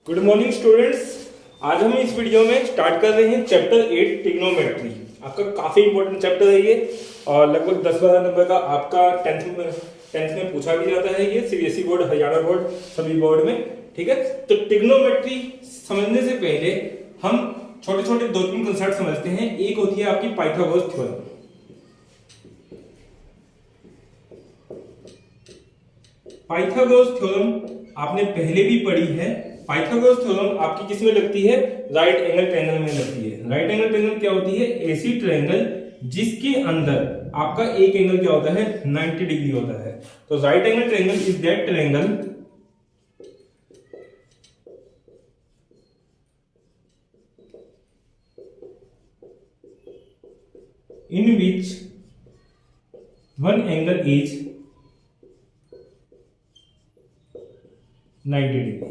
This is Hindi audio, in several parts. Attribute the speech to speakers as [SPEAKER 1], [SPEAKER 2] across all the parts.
[SPEAKER 1] Good morning students. आज हम इस वीडियो में स्टार्ट कर रहे हैं चैप्टर 8 ट्रिग्नोमेट्री। आपका काफ़ी इंपॉर्टेंट चैप्टर है ये और लगभग 10-12 नंबर का आपका टेंथ में पूछा भी जाता है ये सीबीएसई बोर्ड, हरियाणा बोर्ड, सभी बोर्ड में। ठीक है, तो ट्रिग्नोमेट्री समझने से पहले हम छोटे छोटे 2-3 कंसेप्ट समझते हैं। एक होती है आपकी पाइथागोरस थ्योरम। पाइथागोरस थ्योरम आपने पहले भी पढ़ी है। पाइथागोरस थ्योरम आपकी किस में लगती है? राइट एंगल ट्रायंगल में लगती है। राइट एंगल ट्रायंगल क्या होती है? ऐसी ट्रायंगल जिसके अंदर आपका एक एंगल क्या होता है? 90 डिग्री होता है। तो right angle triangle is that triangle in which one angle is 90 degree.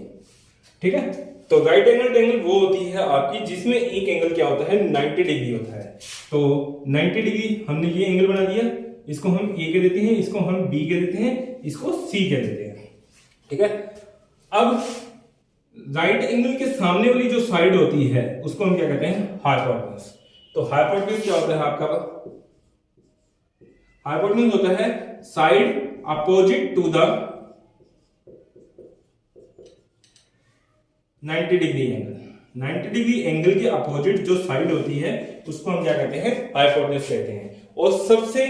[SPEAKER 1] ठीक है, तो राइट एंगल ट्रायंगल वो होती है आपकी जिसमें एक एंगल क्या होता है? 90 डिग्री होता है। तो 90 डिग्री हमने ये एंगल बना दिया, इसको हम ए कह देते हैं, इसको हम बी कह देते हैं, इसको सी कह देते हैं। ठीक है, अब राइट एंगल के सामने वाली जो साइड होती है उसको हम क्या कहते हैं? हाइपोटेन्यूज। तो हाइपोटेन्यूज क्या होता है आपका? हाइपोटेन्यूज होता है side opposite to the 90 degree angle. 90 degree angle के अपोजिट जो साइड होती है उसको हम क्या कहते हैं? हाइपोटेन्यूज कहते हैं। और सबसे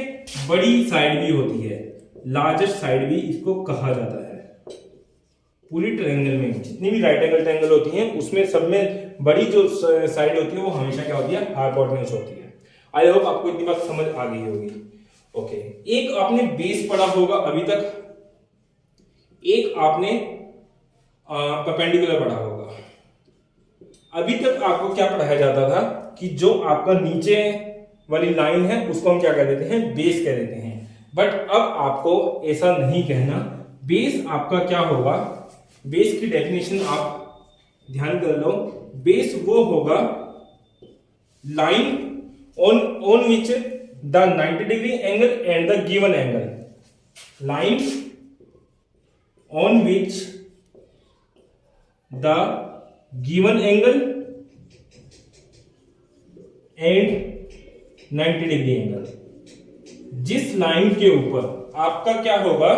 [SPEAKER 1] बड़ी साइड भी होती है, लार्जेस्ट साइड भी इसको कहा जाता है। पूरी ट्रायंगल में जितनी भी राइट एंगल ट्रायंगल होती हैं उसमें सब में बड़ी जो साइड होती है वो हमेशा क्या होती है? हाइपोटेन्यूज होती है। आई होप आपको इतनी बात समझ आ गई होगी। ओके, एक आपने बेस पढ़ा होगा अभी तक, एक आपने परपेंडिकुलर पढ़ा होगा। अभी तक आपको क्या पढ़ाया जाता था कि जो आपका नीचे वाली लाइन है उसको हम क्या कह देते हैं? बेस कह देते हैं। बट अब आपको ऐसा नहीं कहना। बेस आपका क्या होगा? बेस की डेफिनेशन आप ध्यान कर लो। बेस वो होगा line on which the 90 degree angle and the given angle. Line on which the given angle and 90 degree angle. जिस लाइन के ऊपर आपका क्या होगा?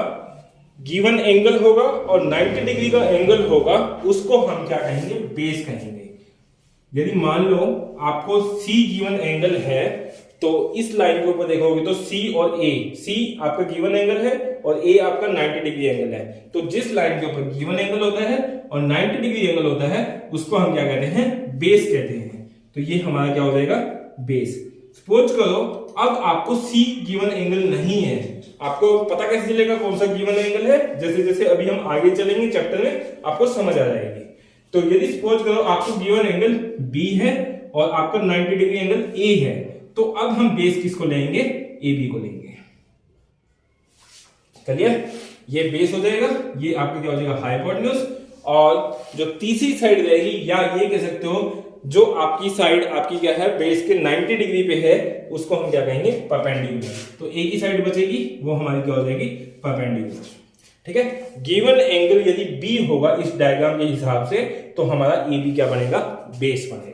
[SPEAKER 1] गिवन एंगल होगा और 90 डिग्री का एंगल होगा, उसको हम क्या कहेंगे? बेस कहेंगे। यदि मान लो आपको सी गिवन एंगल है तो इस लाइन के ऊपर देखोगे तो सी और ए, सी आपका गिवन एंगल है और ए आपका 90 डिग्री एंगल है। तो जिस लाइन के ऊपर गिवन एंगल होता है और 90 डिग्री एंगल होता है उसको हम क्या कहते हैं? बेस कहते हैं। तो ये हमारा क्या हो जाएगा? बेस। सपोज करो अब आपको सी गिवन एंगल नहीं है, आपको पता कैसे चलेगा कौन सा गिवन एंगल है? जैसे जैसे अभी हम आगे चलेंगे चैप्टर में आपको समझ आ जाएगी। तो यदि सपोज करो आपको गिवन एंगल बी है और आपका 90 डिग्री एंगल ए है, तो अब हम बेस किसको लेंगे? ए बी को लेंगे। चलिए, ये बेस हो जाएगा, ये आपका क्या हो जाएगा? हाइपोटेन्यूज। और जो तीसरी साइड रहेगी, या ये कह सकते हो जो आपकी साइड आपकी क्या है? बेस के 90 डिग्री पे है, उसको हम क्या कहेंगे? परपेंडिकुलर। तो एक ही साइड बचेगी, वो हमारी क्या हो जाएगी? परपेंडिकुलर। ठीक है, गिवन एंगल यदि बी होगा इस डायग्राम के हिसाब से, तो हमारा ए बी क्या बनेगा? बेस बनेगा।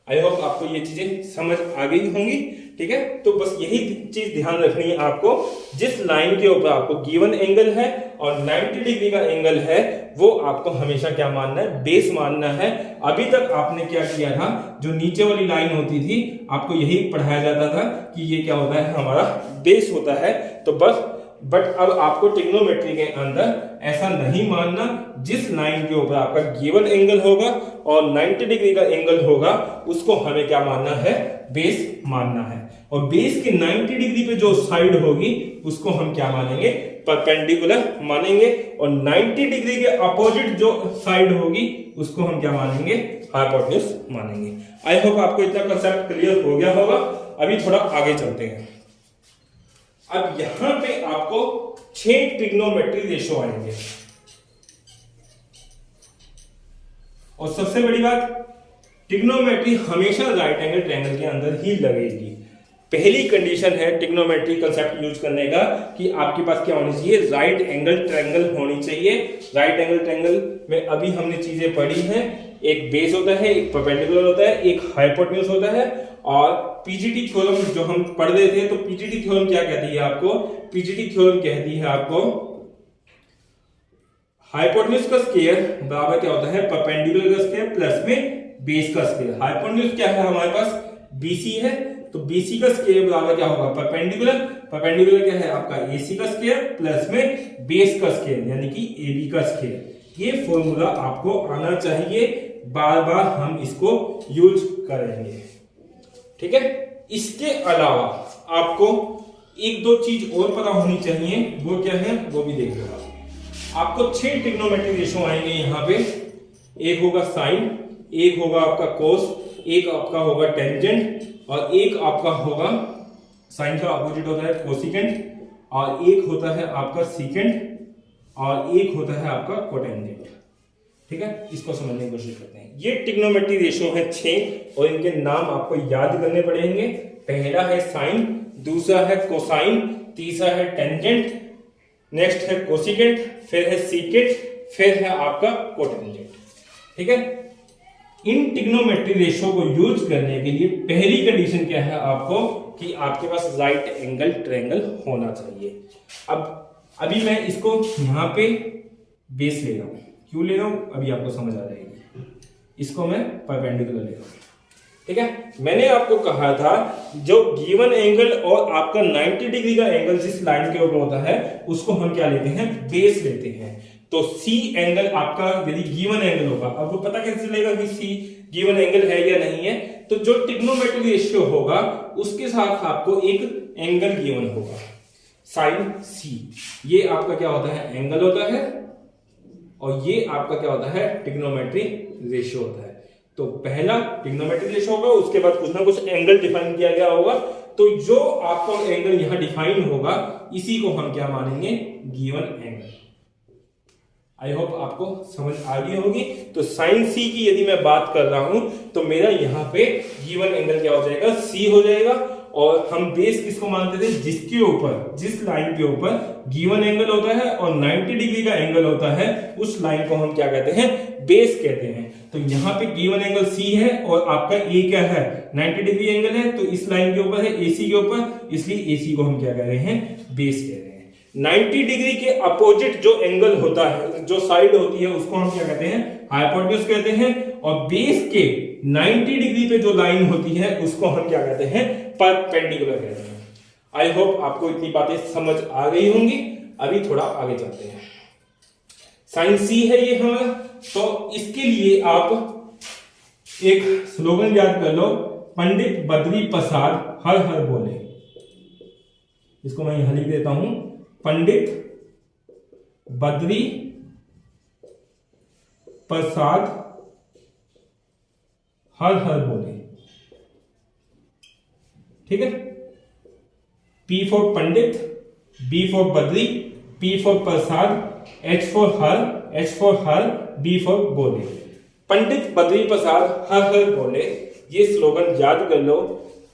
[SPEAKER 1] आई होप आपको ये चीजें समझ आ गई होंगी। ठीक है, तो बस यही चीज ध्यान रखनी है आपको। जिस लाइन के ऊपर आपको गिवन एंगल है और 90 डिग्री का एंगल है, वो आपको हमेशा क्या मानना है? बेस मानना है। अभी तक आपने क्या किया था? जो नीचे वाली लाइन होती थी आपको यही पढ़ाया जाता था कि ये क्या होता है? हमारा बेस होता है। तो बस बट अब आपको ट्रिग्नोमेट्री के अंदर ऐसा नहीं मानना। जिस लाइन के ऊपर आपका गिवन एंगल होगा और 90 डिग्री का एंगल होगा, उसको हमें क्या मानना है? बेस मानना है। और बेस के 90 डिग्री पे जो साइड होगी उसको हम क्या मानेंगे? परपेंडिकुलर मानेंगे। और 90 डिग्री के अपोजिट जो साइड होगी उसको हम क्या मानेंगे? हाइपोटेन्यूज मानेंगे। आई होप आपको इतना कंसेप्ट क्लियर हो गया होगा। अभी थोड़ा आगे चलते हैं। अब यहां पे आपको 6 ट्रिग्नोमेट्री रेशो आएंगे। और सबसे बड़ी बात, ट्रिग्नोमेट्री हमेशा राइट एंगल ट्रायंगल के अंदर ही लगेगी। पहली कंडीशन है ट्रिग्नोमेट्री कंसेप्ट यूज करने का कि आपके पास क्या होनी चाहिए, राइट एंगल ट्रायंगल होनी चाहिए। राइट एंगल ट्रायंगल में अभी हमने चीजें पढ़ी हैं, एक बेस होता है, एक परपेंडिकुलर होता है, एक हाइपोटेन्यूज होता है, और पीजीटी थ्योरम जो हम पढ़ रहे थे, तो पीजीटी थ्योरम क्या कहती है आपको, पीजीटी थ्योरम कहती है आपको हाइपोटेन्यूज का स्क्वायर बराबर क्या होता है, परपेंडिकुलर का स्क्वायर प्लस में बेस का स्क्वायर। हाइपोटेन्यूज क्या है हमारे पास, बीसी है, तो बीसी का स्क्वायर बराबर क्या होगा, परपेंडिकुलर। परपेंडिकुलर क्या है आपका, एसी का स्क्वायर प्लस में बेस का स्क्वायर यानी कि एबी का स्क्वायर। ये फॉर्मूला आपको आना चाहिए, बार बार हम इसको यूज करेंगे, ठीक है। इसके अलावा आपको एक दो चीज और पता होनी चाहिए, वो क्या है वो भी देख लो। आपको 6 ट्रिग्नोमेट्रिक रेशो आएंगे यहाँ पे, एक होगा साइन, एक होगा आपका कोस, एक आपका होगा टेंजेंट, और एक आपका होगा साइन का अपोजिट होता है कोसिकेंट, और एक होता है आपका सीकेंट, और एक होता है आपका कोटेंजेंट, ठीक है। इसको समझने की कोशिश करते हैं। ये ट्रिग्नोमेट्रिक रेशो है 6 और इनके नाम आपको याद करने पड़ेंगे। पहला है साइन, दूसरा है कोसाइन, तीसरा है टेंजेंट, नेक्स्ट है कोसिकेंट, फिर है सीकेंट, फिर है आपका कोटेंजेंट, ठीक है। इन ट्रिग्नोमेट्रिक रेशो को यूज करने के लिए पहली कंडीशन क्या है आपको, कि आपके पास राइट एंगल ट्रायंगल होना चाहिए। अब अभी मैं इसको यहां पे बेस ले रहा हूं, क्यों ले रहा हूं अभी आपको समझ आ जाएगी। इसको मैं परपेंडिकुलर ले रहा हूं, ठीक है। मैंने आपको कहा था जो गिवन एंगल और आपका 90 डिग्री का एंगल जिस लाइन के ऊपर होता है उसको हम क्या लेते हैं, बेस लेते हैं। तो सी एंगल आपका यदि गिवन एंगल होगा, अब वो पता कैसे चलेगा कि सी गिवन एंगल है या नहीं है, तो जो ट्रिग्नोमेट्रिक रेशियो होगा उसके साथ आपको एक एंगल गिवन होगा, साइन सी। ये आपका क्या होता है, एंगल होता है, और ये आपका क्या होता है, ट्रिग्नोमेट्रिक रेशियो होता है। तो पहला ट्रिग्नोमेट्रिक रेशियो होगा, उसके बाद कुछ ना कुछ एंगल डिफाइन किया गया होगा, तो जो आपका एंगल यहां डिफाइन होगा इसी को हम क्या मानेंगे, गिवन एंगल। आई होप आपको समझ आ गई होगी। तो साइन सी की यदि मैं बात कर रहा हूं तो मेरा यहां पे गिवन एंगल क्या हो जाएगा, सी हो जाएगा। और हम बेस किसको मानते थे, जिसके ऊपर, जिस लाइन के ऊपर गिवन एंगल होता है और 90 डिग्री का एंगल होता है, उस लाइन को हम क्या कहते हैं, बेस कहते हैं। तो यहाँ पे गिवन एंगल सी है और आपका ए क्या है, 90 डिग्री एंगल है, तो इस लाइन के ऊपर है, एसी के ऊपर, इसलिए एसी को हम क्या कह रहे हैं, बेस कह रहे हैं। 90 डिग्री के अपोजिट जो एंगल होता है, जो साइड होती है, उसको हम क्या कहते हैं, हाइपोटेन्यूज कहते हैं। और बेस के 90 डिग्री पे जो लाइन होती है उसको हम क्या कहते हैं, परपेंडिकुलर कहते हैं। आई होप आपको इतनी बातें समझ आ गई होंगी। अभी थोड़ा आगे चलते हैं। साइन सी है ये हमारा, तो इसके लिए आप एक स्लोगन याद कर लो, पंडित बद्री प्रसाद हर हर बोले। इसको मैं यहां लिख देता हूं, पंडित बद्री प्रसाद हर हर बोले, ठीक है। P for Pandit, B for Badri, P for Prasad, H for her, H for her, B for बोले। पंडित बद्री प्रसाद हर हर बोले, ये स्लोगन याद कर लो।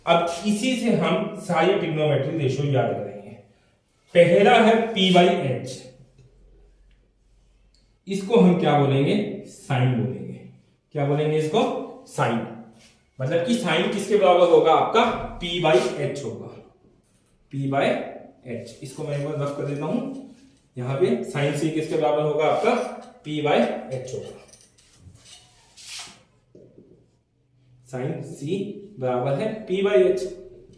[SPEAKER 1] अब इसी से हम सारी ट्रिग्नोमेट्रिक रेशियो याद करेंगे। पहला है P/H, इसको हम क्या बोलेंगे, साइन बोलेंगे। क्या बोलेंगे इसको, साइन। मतलब कि साइन किसके बराबर होगा, आपका P/H होगा, P/H। इसको मैं एक बार रफ कर देता हूं, यहां पे साइन सी किसके बराबर होगा, आपका P/H होगा। साइन सी बराबर है P/H।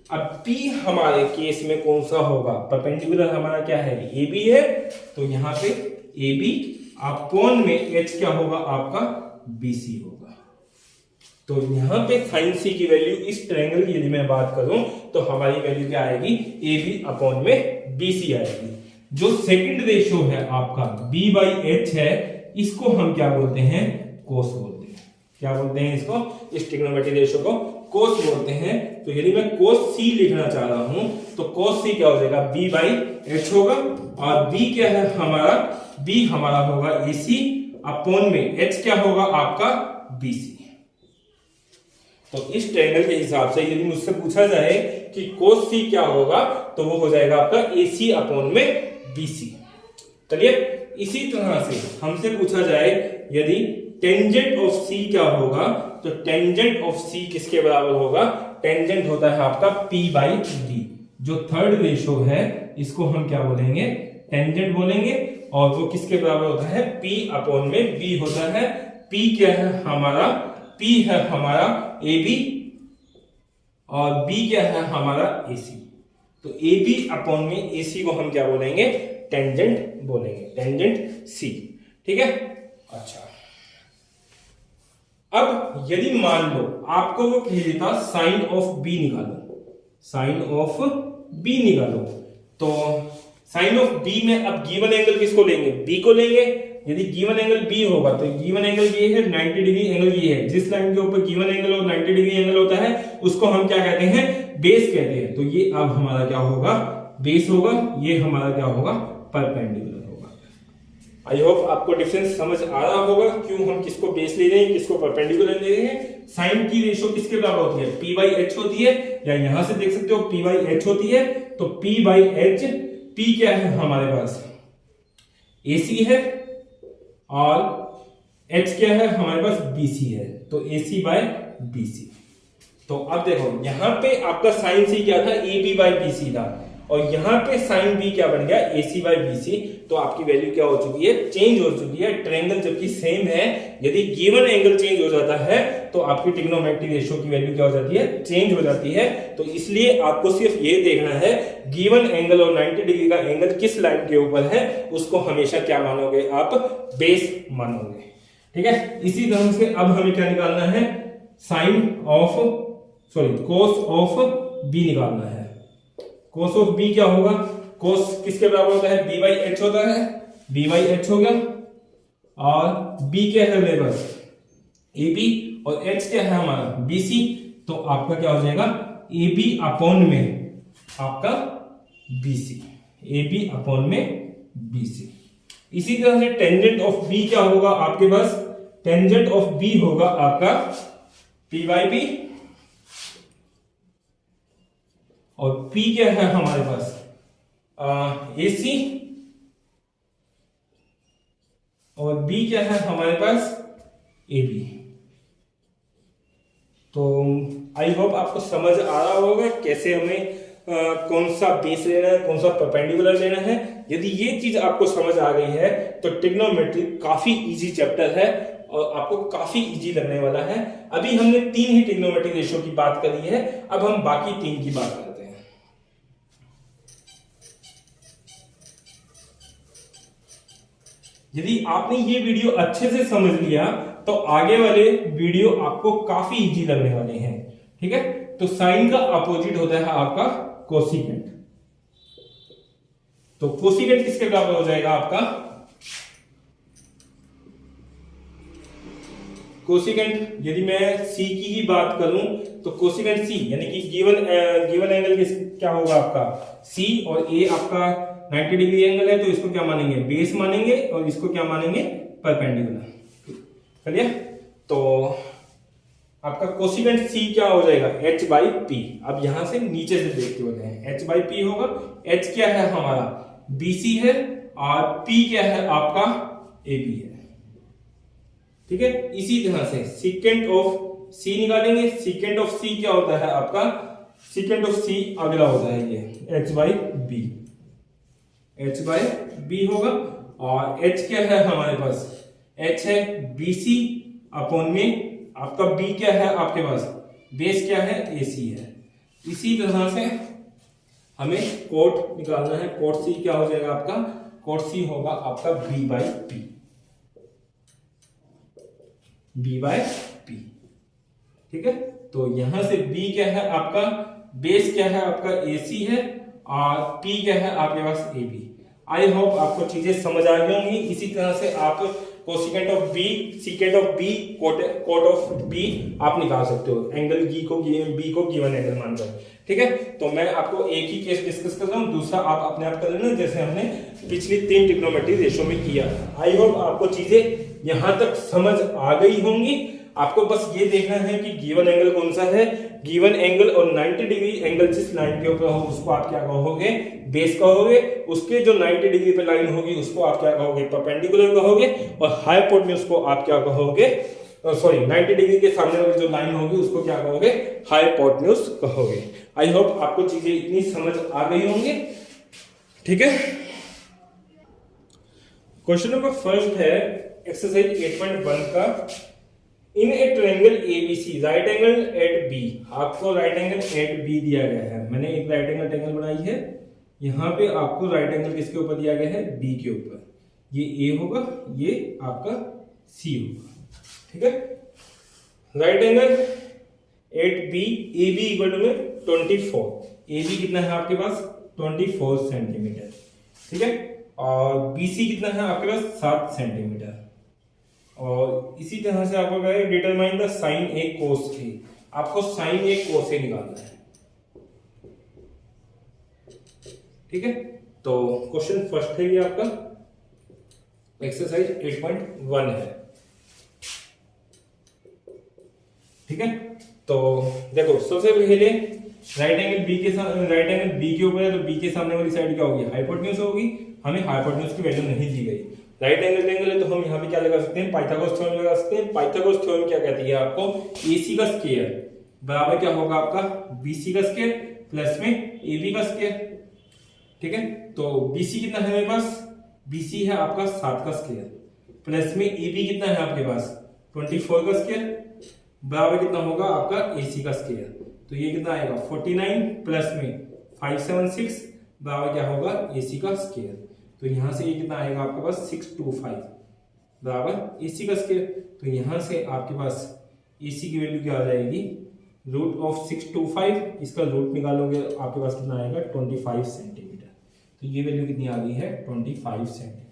[SPEAKER 1] अब P हमारे केस में कौन सा होगा, परपेंडिकुलर हमारा क्या है, AB है, तो यहां पे AB अपॉन में H क्या होगा, आपका BC होगा। तो यहां पे साइन सी की वैल्यू, इस ट्रायंगल की यदि मैं बात करूं तो हमारी वैल्यू क्या आएगी, AB अपॉन में BC आएगी। जो सेकंड रेशियो है आपका B/H है, इसको हम क्या बोलते हैं, कोस बोलते हैं। क्या बोलते हैं इसको, इस ट्रिग्नोमेट्रिक रेशियो को कोस बोलते हैं। तो यदि मैं कोस C लिखना चाह रहा हूं तो कोस C क्या हो जाएगा, B/H होगा। और B क्या है हमारा, B हमारा होगा AC अपॉन में H क्या होगा, आपका BC। तो इस ट्रायंगल के हिसाब से यदि मुझसे पूछा जाए कि cos C क्या होगा, तो वो हो जाएगा आपका AC अपॉन में BC। चलिए, इसी तरह से हमसे पूछा जाए यदि टेंजेंट ऑफ C क्या होगा, तो टेंजेंट ऑफ C किसके बराबर होगा? टेंजेंट होता है आपका P बाई D। जो थर्ड रेशो है इसको हम क्या बोलेंगे? टेंजेंट बोलेंगे। और वो किसके बराबर होता है? P अपॉन में B होता है। P क्या है हमारा? P है हमारा AB और B क्या है हमारा AC। तो AB अपॉन में AC को हम क्या बोलेंगे? टेंजेंट बोलेंगे, टेंजेंट C। ठीक है, अच्छा। अब यदि मान लो आपको वो कह देता साइन ऑफ B निकालो, साइन ऑफ B निकालो, तो साइन ऑफ B में अब गिवन एंगल किसको लेंगे? B को लेंगे। यदि गिवन एंगल B होगा तो गिवन एंगल ये है 90 डिग्री एंगल ये है। जिस लाइन के ऊपर गिवन एंगल और 90 डिग्री एंगल होता है उसको हम क्या कहते हैं? बेस कहते हैं। तो ये अब हमारा क्या होगा? बेस होगा। ये हमारा क्या होगा? परपेंडिकुलर होगा। आई होप आपको डिफरेंस समझ आ रहा होगा क्यों हम किसको बेस ले रहे हैं, किसको परपेंडिकुलर ले रहे हैं। साइन की रेशो किसके बराबर होती है? P बाई H होती है, या यहां से देख सकते हो P बाई H होती है। तो P बाई H, P क्या है हमारे पास? AC है और H क्या है हमारे पास? BC है। तो AC बाय BC। तो अब देखो यहां पे आपका साइन C क्या था? AB बाई BC था, और यहां पे साइन B क्या बन गया? AC by BC। तो आपकी वैल्यू क्या हो चुकी है? चेंज हो चुकी है। ट्रायंगल जबकि सेम है, यदि गिवन एंगल चेंज हो जाता है तो आपकी ट्रिग्नोमेट्रिक रेशियो की वैल्यू क्या हो जाती है? चेंज हो जाती है। तो इसलिए आपको सिर्फ ये देखना है गिवन एंगल और 90 डिग्री का एंगल किस लाइन के ऊपर है, उसको हमेशा क्या मानोगे आप? बेस मानोगे। ठीक है, इसी तरह से अब हमें क्या निकालना है? कोस ऑफ B निकालना है। कोस ऑफ B क्या होगा? कोस किसके बराबर होता है? B बाई H होता है। B बाई H हो गया, और B क्या है मेरे पास? AB, और H क्या है हमारा? BC। तो आपका क्या हो जाएगा? AB अपॉन में आपका BC, AB अपॉन में BC। इसी तरह से टेंजेंट ऑफ B क्या होगा आपके पास? टेंजेंट ऑफ B होगा आपका P बाई B, और P क्या है हमारे पास? AC, और B क्या है हमारे पास? AB। तो आई होप आपको समझ आ रहा होगा कैसे हमें कौन सा बेस लेना है, कौन सा परपेंडिकुलर लेना है। यदि ये चीज आपको समझ आ गई है तो ट्रिग्नोमेट्री काफी इजी चैप्टर है और आपको काफी इजी लगने वाला है। अभी हमने 3 ही ट्रिग्नोमेट्रिक रेशियो की बात करी है, अब हम बाकी 3 की बात करते हैं। यदि आपने ये वीडियो अच्छे से समझ लिया तो आगे वाले वीडियो आपको काफी इजी लगने वाले हैं। ठीक है, तो साइन का अपोजिट होता है आपका कोसिकेंट। तो कोसिकेंट किसके बराबर हो जाएगा आपका? कोसिकेंट यदि मैं C की ही बात करूं तो कोसिकेंट C यानी कि गिवन एंगल क्या होगा आपका? C, और A आपका 90 डिग्री एंगल है, तो इसको क्या मानेंगे? बेस मानेंगे, और इसको क्या मानेंगे? परपेंडिकुलर। चलिए, तो आपका कोसिकेंट C क्या हो जाएगा? H by P। अब यहां से नीचे से देखते होते हैं, H बाई P होगा। H क्या है हमारा? BC है, और P क्या है आपका? AB है। ठीक है, इसी तरह से सीकेंट ऑफ C निकालेंगे। सीकेंट ऑफ C क्या होता है आपका? सीकेंट ऑफ C अगला होता है ये H by B। H by B होगा, और H क्या है हमारे पास? H है BC अपॉन में आपका B क्या है आपके पास? बेस क्या है? AC है। इसी तरह से हमें कोट निकालना है। कोट C क्या हो जाएगा आपका? कोट C होगा आपका B by P, B by P। ठीक है, तो यहां से B क्या है आपका? बेस क्या है आपका? AC है, और P क्या है आपके पास? AB। आई होप आपको चीजें समझ आ गई होंगी। इसी तरह से आप cosecant of B, secant of B, cot of B आप निकाल सकते हो, एंगल B को गिवन एंगल मानकर। ठीक है, तो मैं आपको एक ही केस डिस्कस कर रहा हूं, दूसरा आप अपने आप कर लेना जैसे हमने पिछली 3 ट्रिग्नोमेट्री रेशियो में किया। आई होप आपको चीजें यहां तक समझ आ गई होंगी। आपको बस ये देखना है कि गिवन एंगल कौन सा है। गिवन एंगल और 90 डिग्री एंगल जिस लाइन के ऊपर हो उसको आप क्या कहोगे, बेस कहोगे। उसके जो 90 डिग्री पे लाइन होगी उसको आप क्या कहोगे, परपेंडिकुलर कहोगे। और हाइपोटेन्यूज को आप क्या कहोगे, सॉरी 90 डिग्री के सामने वाली जो लाइन होगी उसको क्या कहोगे, हाइपोटेन्यूज कहोगे। आई होप आपको चीजें इतनी समझ आ गई होंगी। ठीक है, क्वेश्चन नंबर फर्स्ट है एक्सरसाइज 8.1 का। In a triangle ABC right angle at B, आपको राइट एंगल एट बी दिया गया है। मैंने एक राइट एंगल ट्रायंगल बनाई है, यहां पे आपको राइट एंगल किसके ऊपर दिया गया है, बी के ऊपर। ये ए होगा, ये आपका सी होगा। ठीक है, right angle at B, A B equal to में 24, ए बी कितना है आपके पास 24 सेंटीमीटर। ठीक है, और बीसी कितना है आपके पास 7 सेंटीमीटर। और इसी तरह से आपको कहें डिटरमाइन द साइन ए कोस ए, आपको साइन ए कोस ए निकालना है। ठीक है, तो क्वेश्चन फर्स्ट है ये आपका एक्सरसाइज 8.1 है। ठीक है, तो देखो सबसे पहले राइट एंगल बी के साथ, राइट एंगल बी के ऊपर है तो बी के सामने वाली साइड क्या होगी, हाइपोटेन्यूज होगी। हमें हाइपोटेन्यूज की वैल्यू नहीं दी गई। राइट एंगल ट्रायंगल है तो हम यहाँ पे क्या लगा सकते हैं, पाइथागोरस थ्योरम लगा सकते हैं। पाइथागोरस थ्योरम क्या कहती है आपको, AC का स्क्वायर बराबर क्या होगा आपका BC का स्क्वायर प्लस में AB का स्क्वायर। ठीक है, तो BC कितना है मेरे पास, BC है आपका 7 का स्क्वायर प्लस में AB कितना है आपके पास 24 का स्क्वायर बराबर कितना होगा आपका AC का स्क्वायर। तो ये कितना आएगा 49 प्लस में 576 बराबर क्या होगा AC का स्क्वायर। तो यहां से ये कितना आएगा आपके पास 625 बराबर AC का स्क्वायर। तो यहां से आपके पास AC की वैल्यू क्या आ जाएगी, रूट ऑफ 625, इसका रूट निकालोगे आपके पास कितना आएगा 25 सेंटीमीटर। तो ये वैल्यू कितनी आ गई है 25 सेंटीमीटर।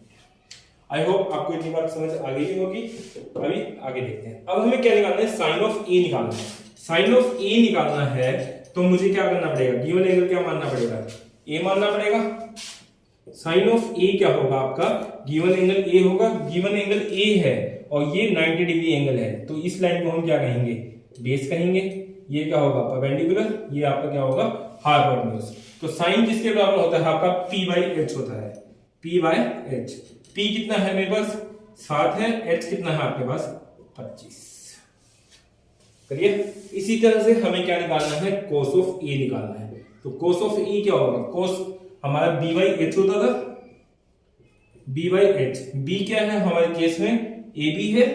[SPEAKER 1] आई होप आपको इतनी बात समझ आ गई होगी। अभी आगे देखते हैं। अब हमें क्या निकालना है, साइन ऑफ ए निकालना है। साइन ऑफ ए निकालना है तो मुझे क्या करना पड़ेगा, गिवन एंगल क्या मानना पड़ेगा, ए मानना पड़ेगा। साइन ऑफ ए क्या होगा आपका, गिवन एंगल ए होगा। गिवन एंगल ए है और ये 90 डिग्री एंगल है, तो इस लाइन को हम क्या कहेंगे, बेस कहेंगे। ये क्या होगा परपेंडिकुलर, ये आपका क्या होगा हाइपोटेन्यूज। तो साइन किसके बराबर होता है आपका P/H होता है, P/H। P कितना है मेरे पास 7 है, H कितना है आपके पास 25। करिए, इसी तरह से हमें क्या निकालना है, कोस ऑफ ए निकालना है। तो कोस ऑफ ए क्या होगा, कोस हमारा B/H होता था, B/H। B क्या है हमारे केस में AB है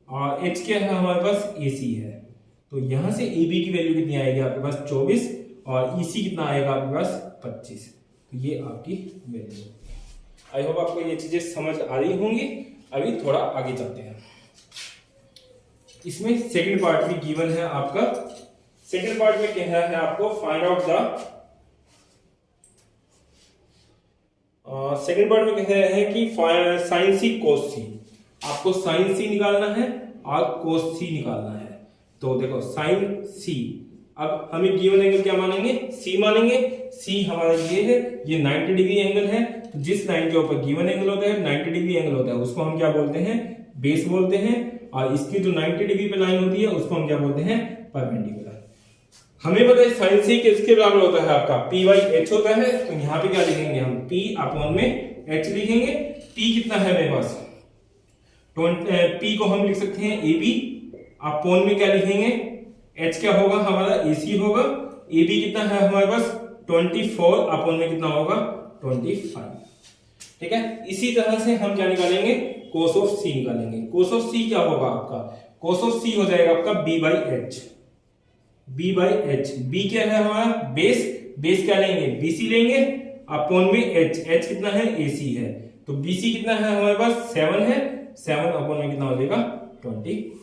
[SPEAKER 1] और H क्या है हमारे पास AC है। तो यहां से AB की वैल्यू कितनी आएगी आपके पास 24 और EC कितना आएगा आपके पास 25। तो ये आपकी वैल्यू। आई होप आपको ये चीजें समझ आ रही होंगी। अभी थोड़ा आगे चलते हैं। इसमें सेकंड पार्ट भी गिवन है आपका। सेकंड पार्ट में कह रहा है आपको find out the, second part में कह रहे हैं कि साइन सी कोस सी। आपको साइन सी निकालना है और कोस सी निकालना है। तो देखो साइन सी, अब हमें गिवन एंगल क्या मानेंगे, सी मानेंगे। सी हमारा ये है, ये 90 डिग्री एंगल है। तो जिस लाइन के ऊपर गिवन एंगल होता है 90 डिग्री एंगल होता है उसको हम क्या बोलते हैं, बेस बोलते हैं। और इसकी जो 90 डिग्री पे लाइन होती है उसको हम क्या बोलते हैं, परपेंडिकुलर। हमें पता है साइन सी किसके बराबर होता है आपका P/H होता है। तो यहाँ पे क्या लिखेंगे हम, P अपॉन में H लिखेंगे। P कितना है मेरे पास, P को हम लिख सकते हैं AB अपॉन में क्या लिखेंगे, H क्या होगा हमारा AC होगा। AB कितना है हमारे पास 24 अपॉन में कितना होगा 25। ठीक है, इसी तरह से हम क्या निकालेंगे, कोस ऑफ C निकालेंगे। कोस ऑफ C क्या होगा आपका, कोस ऑफ C हो जाएगा आपका B/H। B/H, B क्या है हमारा बेस, बेस क्या लेंगे BC लेंगे अपॉन में H, H कितना है AC है। तो BC कितना है हमारे पास 7 है, 7 अपॉन में कितना हो जाएगा 25।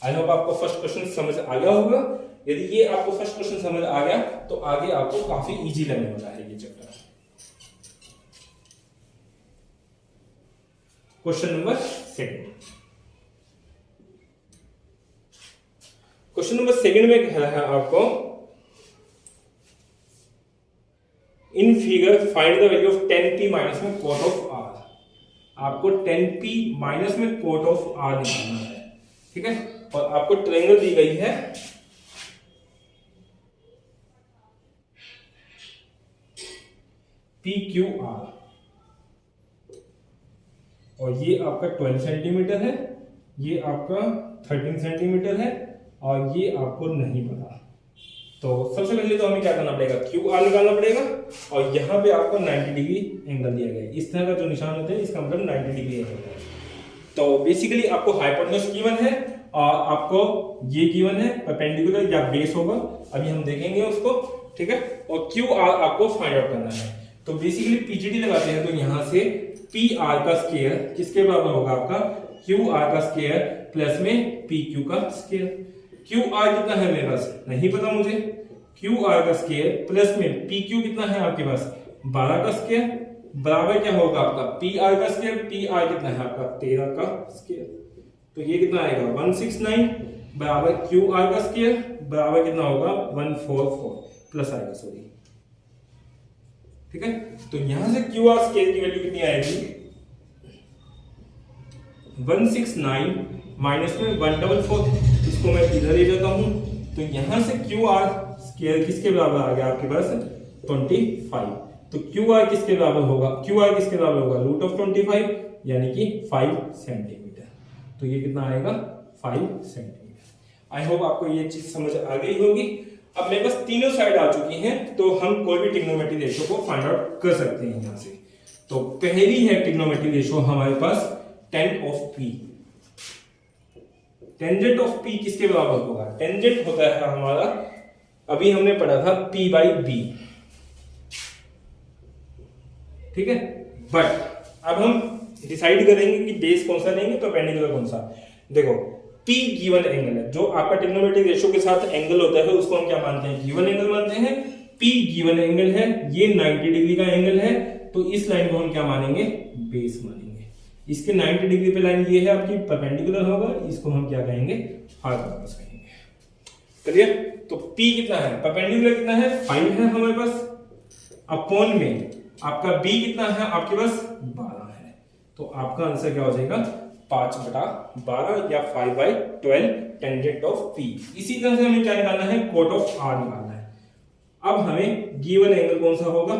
[SPEAKER 1] आई होप आपको फर्स्ट क्वेश्चन समझ आ गया होगा। यदि ये आपको फर्स्ट क्वेश्चन समझ आ गया तो आगे आपको काफी इजी लगने वाला है ये chapter. Question number second, question number second में कह रहा है आपको in figure find the value of tan p minus में cot ऑफ r। आपको 10p माइनस में कोट ऑफ r निकालना है, ठीक है। और आपको ट्रायंगल दी गई है PQR, और ये आपका 12 सेंटीमीटर है, ये आपका 13 सेंटीमीटर है, और ये आपको नहीं पता। तो सबसे पहले तो हमें क्या करना पड़ेगा, QR निकालना पड़ेगा, और यहाँ पे आपको 90 डिग्री एंगल दिया गया है। इस तरह का जो निशान होते हैं इसका मतलब 90 डिग्री एंगल है। तो बेसिकली आपको हाइपोटेन्यूज गिवन है और आपको ये गिवन है, परपेंडिकुलर या बेस होगा, अभी हम देखेंगे उसको, ठीक है। और QR आपको फाइंड आउट करना है। तो बेसिकली PGD लगाते हैं तो यहाँ से PR का स्क्वायर किसके बराबर होगा, आपका QR का स्क्वायर प्लस में PQ का स्क्वायर। QR कितना है मेरे पास नहीं पता मुझे, QR का स्क्वायर प्लस में PQ कितना है आपके पास 12 का स्क्वायर, बराबर क्या होगा आपका PR का स्क्वायर, PR कितना है आपका 13 का स्क्वायर। तो ये कितना आएगा 169 बराबर QR का स्क्वायर बराबर कितना होगा 144 प्लस आएगा, सॉरी, ठीक है। तो यहां से QR स्क्वायर की वैल्यू कितनी आएगी 169 माइनस में 144, इसको मैं इधर ले जाता हूं। तो यहां से QR स्क्वायर किसके बराबर आ गया आपके पास 25। तो QR किसके बराबर होगा, QR किसके बराबर होगा रूट ऑफ 25 यानी कि 5 सेंटीमीटर। तो ये कितना आएगा 5 सेंटीमीटर। आई होप आपको ये चीज समझ आ गई होगी। अब मेरे पास तीनों साइड आ चुकी हैं, तो हम कोई भी ट्रिग्नोमेट्रिक रेशो को फाइंड आउट कर सकते हैं यहां से। तो पहली है ट्रिग्नोमेट्रिक रेशो हमारे पास tan of P। Tangent of P किसके बराबर होगा, टेंजेंट होता है हमारा, अभी हमने पढ़ा था P बाई B, ठीक है। बट अब हम डिसाइड करेंगे कि बेस कौन सा लेंगे, परपेंडिकुलर कौन सा। देखो P गिवन एंगल है, जो आपका ट्रिग्नोमेट्रिक रेशो के साथ एंगल होता है उसको हम क्या मानते हैं, गिवन एंगल मानते हैं। P गिवन एंगल है, ये 90 डिग्री का एंगल है, तो इस लाइन को हम क्या मानेंगे बेस मानेंगे। इसके 90 डिग्री पे लाइन ये है आपकी परपेंडिकुलर होगा, इसको हम क्या कहेंगे हाइपोटेन्यूज कहेंगे। क्लियर। तो P कितना है, परपेंडिकुलर कितना है 5 है हमारे पास, अपॉन में आपका B कितना है आपके पास 12 है। तो आपका आंसर क्या हो जाएगा 5/12 या 5/12 टेंजेंट ऑफ P। इसी तरह से हमें क्या निकालना है कोट ऑफ R निकालना है। अब हमें गिवन एंगल कौन सा होगा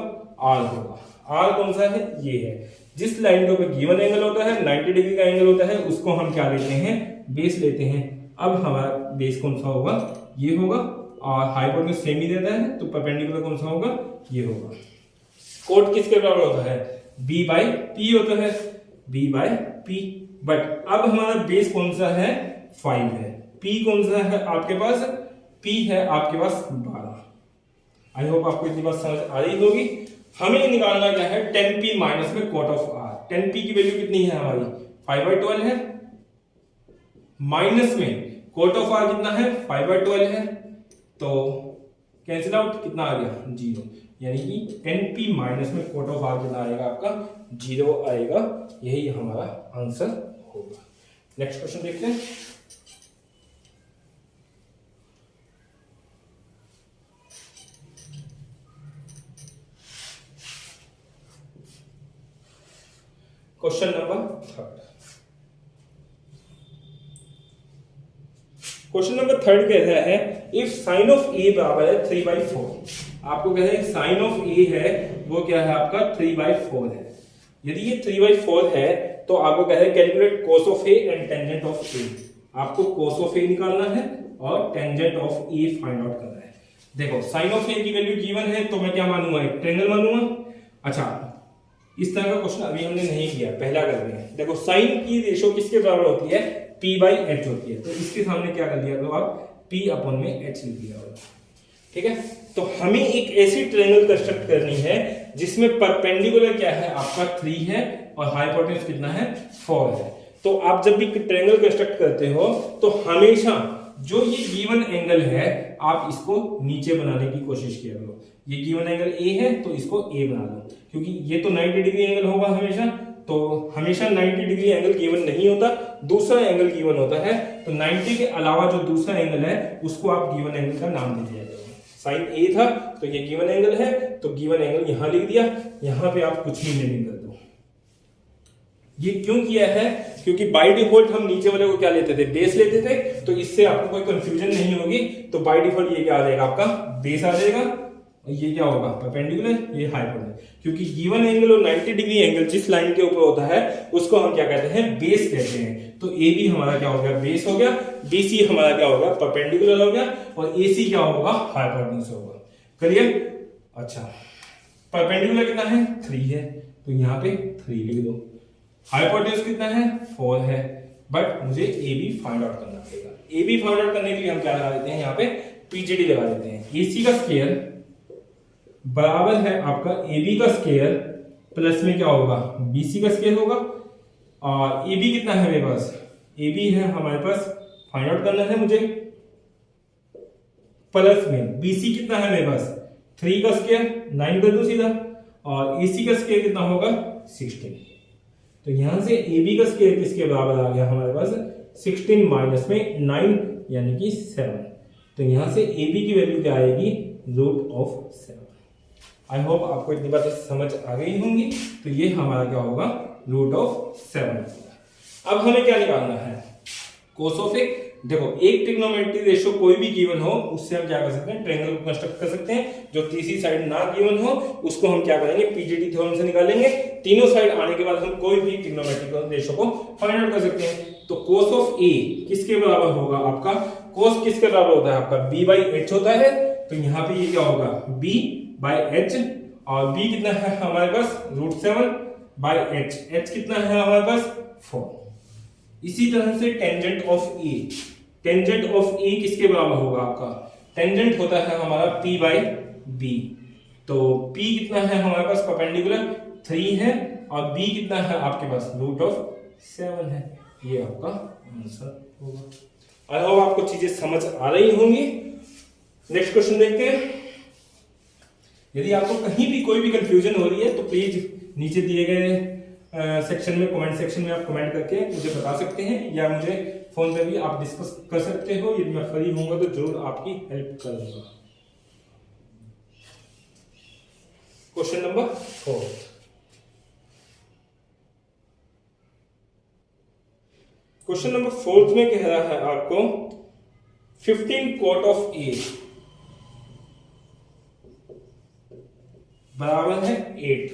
[SPEAKER 1] R होगा। R कौन सा है, ये है। जिस लाइन के ऊपर गिवन एंगल होता है 90 डिग्री का एंगल होता है उसको हम क्या लेते हैं बेस लेते हैं। अब हमारा बेस कौन सा होगा, ये होगा, और हाइपोटेन्यूज सेम ही देता है, तो परपेंडिकुलर कौन सा होगा, ये होगा। कोट किसके बराबर होता है B बाई P होता है, B बाई P। बट अब हमारा बेस कौन सा है 5 है, P कौन सा है आपके पास, P है आपके पास 12। आई होप आपको इतनी बात समझ आ रही होगी। हमें निकालना क्या है 10p माइनस में कोट ऑफ R। 10p की वैल्यू कितनी है हमारी 5/12 है, माइनस में कोट ऑफ R कितना है 5/12 है, तो कैंसिल आउट कितना आ गया 0, यानी कि 10p माइनस में कोट ऑफ R कितना आएगा आपका 0 आएगा। यही हमारा आंसर होगा। नेक्स्ट क्वेश्चन देखते हैं। Question number 3। क्वेश्चन नंबर 3 कह रहा है इफ साइन ऑफ ए बराबर है 3/4। आपको कह रहे हैं साइन ऑफ ए है वो क्या है आपका 3/4 है। यदि ये 3/4 है तो आपको कह रहे हैं calculate cos of A and tangent of A. आपको कोस ऑफ ए निकालना है और tangent of A find out करना है। देखो साइन ऑफ ए की वैल्यू गिवन है तो मैं क्या मानूंगा एक ट्रायंगल मानूंगा। अच्छा इस तरह का क्वेश्चन अभी हमने नहीं किया, पहला कर रहे हैं। देखो साइन की रेशो किसके बराबर होती है P/H होती है, तो इसके सामने क्या कर दिया तो आप P/H लिख दिया होगा, ठीक है। तो हमें एक ऐसी ट्रायंगल कंस्ट्रक्ट करनी है जिसमें परपेंडिकुलर क्या है आपका 3 है और हाइपोटेन्यूज कितना है 4 है। तो आप जब भी ट्रायंगल कंस्ट्रक्ट करते हो तो हमेशा जो ये गिवन एंगल है आप इसको नीचे बनाने की कोशिश किया करो। ये गिवन एंगल A है तो इसको A बना लो, क्योंकि ये तो 90 डिग्री एंगल होगा हमेशा, तो हमेशा 90 डिग्री एंगल गिवन नहीं होता, दूसरा एंगल गिवन होता है। तो 90 के अलावा जो दूसरा एंगल है उसको आप गिवन एंगल का नाम दे दिया जाएगा। साइन A था तो ये गिवन एंगल है, तो गिवन एंगल यहां लिख दिया, यहां पे आप कुछ भी नेमिंग कर दो। ये क्यों किया है? क्योंकि बाय डिफॉल्ट हम नीचे वाले को क्या लेते थे, बेस लेते थे, तो इससे आपको कोई कंफ्यूजन नहीं होगी। तो बाय डिफॉल्ट ये क्या आ जाएगा, आपका बेस आ जाएगा, और ये क्या होगा, परपेंडिकुलर, ये हाइपोटेन्यूज। क्योंकि गिवन एंगल और 90 डिग्री एंगल जिस लाइन के ऊपर होता है उसको हम क्या कहते हैं, बेस कहते हैं। तो ए बी हमारा क्या हो गया, बेस हो गया, बीसी हमारा क्या होगा, परपेंडिकुलर हो गया, और एसी क्या होगा, हाइपोटेन्यूज होगा। क्लियर? अच्छा, परपेंडिकुलर कितना है, 3 है, तो यहाँ पे 3 लिख दो। हाइपोटेन्यूज कितना है, 4 है, बट मुझे ए बी फाइंड आउट करना पड़ेगा। ए बी फाइंड आउट करने के लिए हम क्या लगा देते हैं, यहाँ पे पीजीडी लगा देते हैं। एसी का स्क्वायर बराबर है आपका ए बी का स्क्वायर प्लस में क्या होगा, बीसी का स्क्वायर होगा। और ए बी कितना है मेरे पास, ए बी है हमारे पास, फाइंड आउट करना है मुझे, प्लस में बीसी कितना है मेरे पास, 3 का स्क्वायर, 9 कर दो सीधा, और एसी का स्क्वायर कितना होगा, 16। तो यहां से ए बी का स्क्वायर किसके बराबर आ गया हमारे पास, 16 माइनस में 9 यानी कि 7। तो यहां से ए बी की वैल्यू क्या आएगी, √7। आई होप आपको इतनी बातें समझ आ गई होंगी। तो ये हमारा क्या होगा, √7। अब हमें क्या निकालना है, कोस ऑफ ए। देखो, एक ट्रिग्नोमेट्री रेशियो कोई भी गिवन हो उससे हम क्या कर सकते हैं, ट्रायंगल को कंस्ट्रक्ट कर सकते हैं। जो तीसरी साइड ना गिवन हो उसको हम क्या करेंगे, पीजीडी थ्योरम से निकालेंगे। तीनों साइड आने के बाद हम कोई भी ट्रिग्नोमेट्रिक रेशियो को फाइंड आउट कर सकते हैं। तो कोस ऑफ ए किसके बराबर होगा आपका, कोस किसके बराबर होता है आपका, b बाई एच होता है। तो यहाँ पे ये क्या होगा, b बाई एच, और b कितना है हमारे पास, √7 बाई एच, h कितना है हमारे पास, 4। इसी तरह से tangent of A, tangent of A किसके बराबर होगा आपका, टेंजेंट होता है हमारा p बाई b। तो p कितना है हमारे पास, परपेंडिकुलर 3 है, और b कितना है आपके पास, √7 है। ये आपका आंसर होगा। आई होप आपको चीजें समझ आ रही होंगी। नेक्स्ट क्वेश्चन देखते हैं। यदि आपको कहीं भी कोई भी कंफ्यूजन हो रही है तो प्लीज नीचे दिए गए सेक्शन में, कमेंट सेक्शन में आप कमेंट करके मुझे बता सकते हैं, या मुझे फोन पे भी आप डिस्कस कर सकते हो। यदि मैं फ्री होऊंगा तो जरूर आपकी हेल्प करूंगा। Question number 4। क्वेश्चन नंबर 4 में कह रहा है आपको 15 cot ऑफ ए बराबर है 8।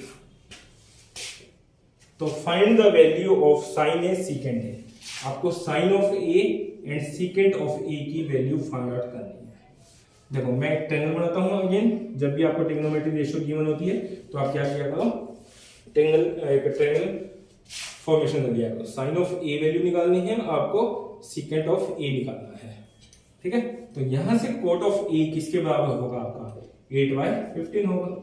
[SPEAKER 1] तो find the value of sine A secant A. आपको sine of A and secant of A की वैल्यू फाइंड आउट करनी है। देखो, मैं एक ट्रायंगल बनाता हूं अगेन। जब भी आपको ट्रिग्नोमेट्रिक रेशियो गिवन होती है तो आप क्या किया करो, ट्रायंगल फॉर्मेशन कर दिया करो। साइन ऑफ ए वैल्यू निकालनी है, आपको सीकेंड ऑफ ए निकालना है, ठीक है। तो यहां से कोट ऑफ ए किसके बराबर होगा आपका, 8/15 होगा।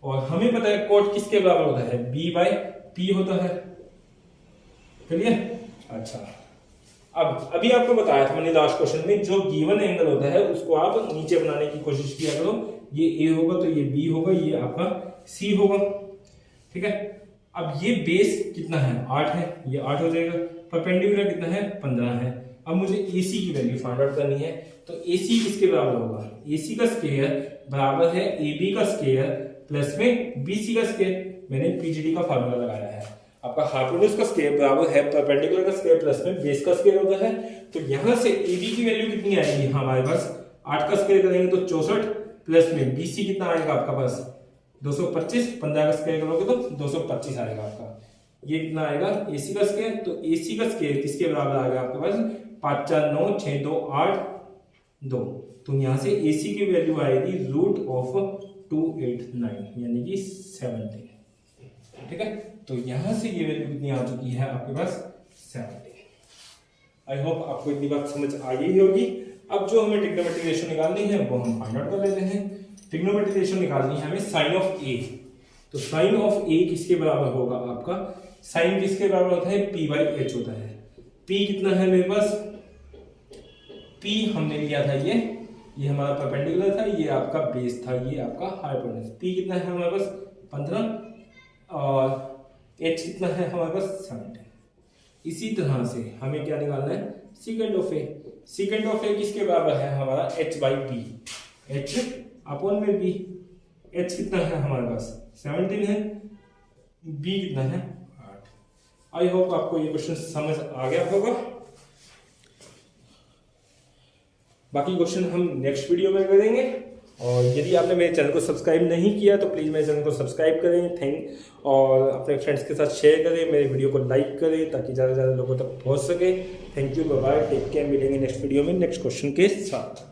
[SPEAKER 1] और हमें पता है कोट किसके बराबर होता है, b बाई p होता है। चलिए, अच्छा, अब अभी आपको बताया था मैंने लास्ट क्वेश्चन में, जो गिवन एंगल होता है उसको आप नीचे बनाने की कोशिश किया करो। ये a होगा तो ये b होगा, ये आपका c होगा, ठीक है। अब ये बेस कितना है, 8 है, ये 8 हो जाएगा। परपेंडिकुलर कितना है, 15 है। अब मुझे AC की वैल्यू फाइंड आउट करनी है। तो AC किसके बराबर होगा, AC का स्क्वायर बराबर है AB का स्क्वायर प्लस में BC का स्क्वायर। मैंने पीजीडी का फार्मूला लगाया है। आपका हाइपोटेन्यूज का स्क्वायर बराबर है परपेंडिकुलर का स्क्वायर प्लस में बेस का स्क्वायर होता है। तो यहां से AB की वैल्यू कितनी आएगी हमारे पास, 8 का स्क्वायर करेंगे तो 64 प्लस में BC कितना आएगा आपका पास, 225। 15 का स्क्वायर करोगे तो 225 आएगा आपका। ये कितना आएगा AC का स्क्वायर, तो AC का स्क्वायर किसके बराबर आएगा आपके पास, 5 4 9 6 2 8 2। तो यहां से AC की वैल्यू आएगी √289 यानी कि 17, ठीक है। तो यहां से ये वैल्यू कितनी आ चुकी है आपके पास, 17। आई होप आपको इतनी बात समझ आ गई होगी। अब जो हमें ट्रिग्नोमेट्रिक रेशियो निकालनी है वो हम फाइंड आउट कर लेते हैं। ट्रिग्नोमेट्रिक रेशियो निकालनी है हमें साइन ऑफ ए। तो साइन ऑफ ए किसके बराबर होगा आपका, साइन किसके बराबर होता है, p बाई एच होता है। p कितना है मेरे पास, p हमने लिया था ये हमारा परपेंडिकुलर था, ये आपका बेस था, ये आपका हाइपोटेन्यूज। p कितना है हमारे पास, 15, और h कितना है हमारे पास, 17। इसी तरह से हमें क्या निकालना है, सीकेंड ऑफ ए। सीकेंड ऑफ ए किसके बराबर है हमारा, h by p, h upon में b। h कितना है हमारे पास, 17 है, b कितना है, 8। आई होप आपको ये क्वेश्चन समझ आ गया होगा। बाकी क्वेश्चन हम नेक्स्ट वीडियो में करेंगे। और यदि आपने मेरे चैनल को सब्सक्राइब नहीं किया तो प्लीज़ मेरे चैनल को सब्सक्राइब करें। और अपने फ्रेंड्स के साथ शेयर करें, मेरे वीडियो को लाइक करें ताकि ज़्यादा से ज़्यादा लोगों तक पहुंच सके। Thank you, bye bye, take care. मिलेंगे नेक्स्ट वीडियो में नेक्स्ट क्वेश्चन के साथ।